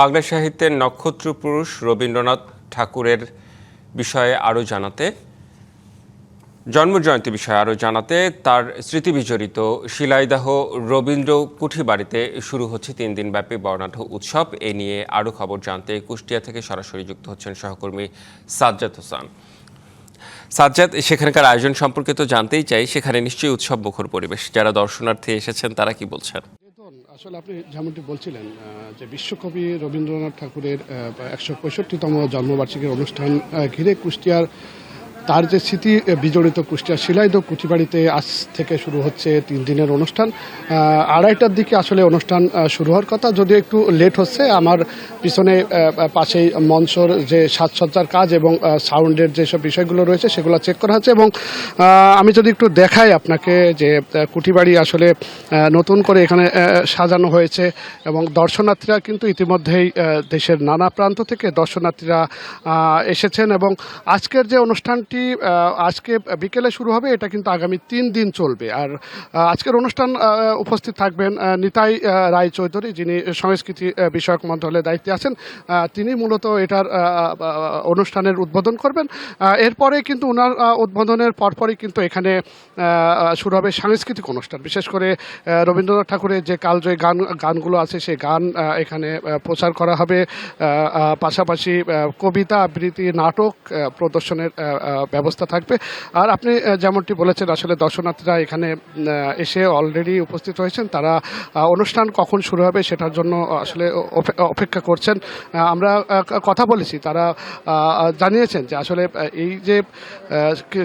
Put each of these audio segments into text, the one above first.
বাংলা সাহিত্যের নক্ষত্র পুরুষ রবীন্দ্রনাথ ঠাকুরের বিষয়ে আরও জানাতে, জন্মজয়ন্তী বিষয়ে আরও জানাতে তার স্মৃতিবিজড়িত শিলাইদহ রবীন্দ্র কুঠিবাড়িতে শুরু হচ্ছে 3 দিনব্যাপী বর্ণাঢ্য উৎসব। এ নিয়ে আরও খবর জানতে কুষ্টিয়া থেকে সরাসরি যুক্ত হচ্ছেন সহকর্মী সাজ্জাদ হোসেন। সাজ্জাদ, সেখানকার আয়োজন সম্পর্কে তো জানতেই চাই, সেখানে নিশ্চয়ই উৎসব মুখর পরিবেশ। যারা দর্শনার্থী এসেছেন তারা কি বলছেন? আসলে আপনি যেমনটি বলছিলেন যে বিশ্বকবি রবীন্দ্রনাথ ঠাকুরের 165তম জন্মবার্ষিকীর অনুষ্ঠান ঘিরে কুষ্টিয়ার তার যে স্মৃতি বিজড়িত কুষ্টিয়ার শিলাইদহ কুঠিবাড়িতে আজ থেকে শুরু হচ্ছে 3 দিনের অনুষ্ঠান। 2:30টার দিকে আসলে অনুষ্ঠান শুরু হওয়ার কথা, যদিও একটু লেট হচ্ছে। আমার পিছনে পাশেই মঞ্চর যে সাজসজ্জার কাজ এবং সাউন্ডের যেসব বিষয়গুলো রয়েছে সেগুলো চেক করা হচ্ছে। এবং আমি যদি একটু দেখাই আপনাকে যে কুঠিবাড়ি আসলে নতুন করে এখানে সাজানো হয়েছে এবং দর্শনার্থীরা কিন্তু ইতিমধ্যেই দেশের নানা প্রান্ত থেকে দর্শনার্থীরা এসেছেন। এবং আজকের যে অনুষ্ঠানটি আজকে বিকেলে শুরু হবে, এটা কিন্তু আগামী 3 দিন চলবে। আর আজকের অনুষ্ঠান উপস্থিত থাকবেন নিতাই রায়চৌধুরী, যিনি সংস্কৃতি বিষয়ক মন্ত্রণালয়ের দায়িত্বে আছেন। তিনি মূলত এটার অনুষ্ঠানের উদ্বোধন করবেন। এরপরে কিন্তু ওনার উদ্বোধনের পরপরই কিন্তু এখানে শুরু হবে সাংস্কৃতিক অনুষ্ঠান। বিশেষ করে রবীন্দ্রনাথ ঠাকুরের যে কালজয়ী গানগুলো আছে সেই গান এখানে প্রচার করা হবে। পাশাপাশি কবিতা আবৃত্তি, নাটক প্রদর্শনের ব্যবস্থা থাকবে। আর আপনি যেমনটি বলেছেন, আসলে দর্শনার্থীরা এখানে এসে অলরেডি উপস্থিত হয়েছেন। তারা অনুষ্ঠান কখন শুরু হবে সেটার জন্য আসলে অপেক্ষা করছেন। আমরা কথা বলেছি, তারা জানিয়েছেন যে আসলে এই যে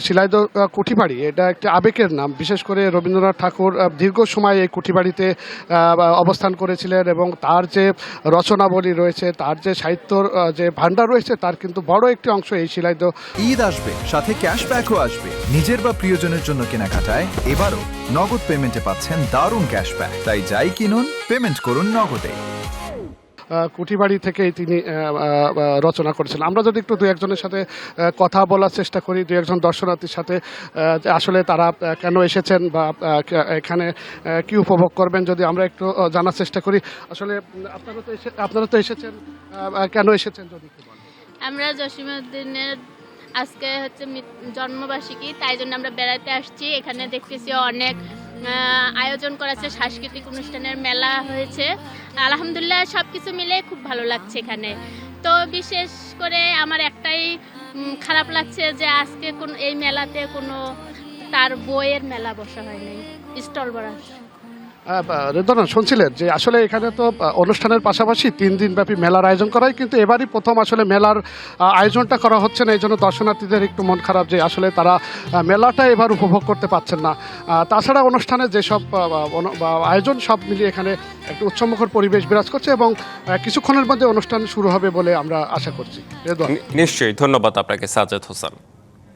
শিলাইদহ কুঠিবাড়ি, এটা একটি আবেগের নাম। বিশেষ করে রবীন্দ্রনাথ ঠাকুর দীর্ঘ সময় এই কুঠিবাড়িতে অবস্থান করেছিলেন এবং তার যে রচনাবলী রয়েছে, তার যে সাহিত্যর যে ভাণ্ডার রয়েছে, তার কিন্তু বড় একটি অংশ এই শিলাইদহ। ঈদ আসবে, সাথে ক্যাশব্যাকও আসবে। নিজের বা প্রিয়জনের জন্য কেনাকাটায় এবারও নগদ পেমেন্টে পাচ্ছেন দারুণ ক্যাশব্যাক। তাই যাই কিনুন, পেমেন্ট করুন নগদে। কুঠিবাড়ি থেকেই তিনি রচনা করেছিলেন। আমরা যদি একটু 2-1জনের সাথে কথা বলার চেষ্টা করি, 2-1জন দর্শনার্থীর সাথে, আসলে তারা কেন এসেছেন বা এখানে কি উপভোগ করবেন, যদি আমরা একটু জানার চেষ্টা করি। আসলে আপনারা তো এসেছেন, কেন এসেছেন যদি একটু বলেন। আমরা জসিমউদ্দিনের আজকে হচ্ছে জন্মবার্ষিকী, তাই জন্য আমরা বেড়াতে আসছি। এখানে দেখতেছি অনেক আয়োজন করা আছে, সাংস্কৃতিক অনুষ্ঠানের মেলা হয়েছে। আলহামদুলিল্লাহ সব কিছু মিলে খুব ভালো লাগছে এখানে। তো বিশেষ করে আমার একটাই খারাপ লাগছে যে আজকে এই মেলাতে কোনো তার বইয়ের মেলা বসা হয়নি, স্টল বসা। রেদনা, শুনছিলেন যে আসলে এখানে তো অনুষ্ঠানের পাশাপাশি 3 দিনব্যাপী মেলার আয়োজন করা হয়, কিন্তু এবারই প্রথম আসলে মেলার আয়োজনটা করা হচ্ছে না। এই জন্য দর্শনার্থীদের একটু মন খারাপ যে আসলে তারা মেলাটা এবার উপভোগ করতে পারছেন না। তাছাড়া অনুষ্ঠানের যেসব আয়োজন সব মিলিয়ে এখানে একটু উৎসবমুখর পরিবেশ বিরাজ করছে এবং কিছুক্ষণের মধ্যে অনুষ্ঠান শুরু হবে বলে আমরা আশা করছি। নিশ্চয়ই, ধন্যবাদ আপনাকে সাজ্জাদ হোসেন।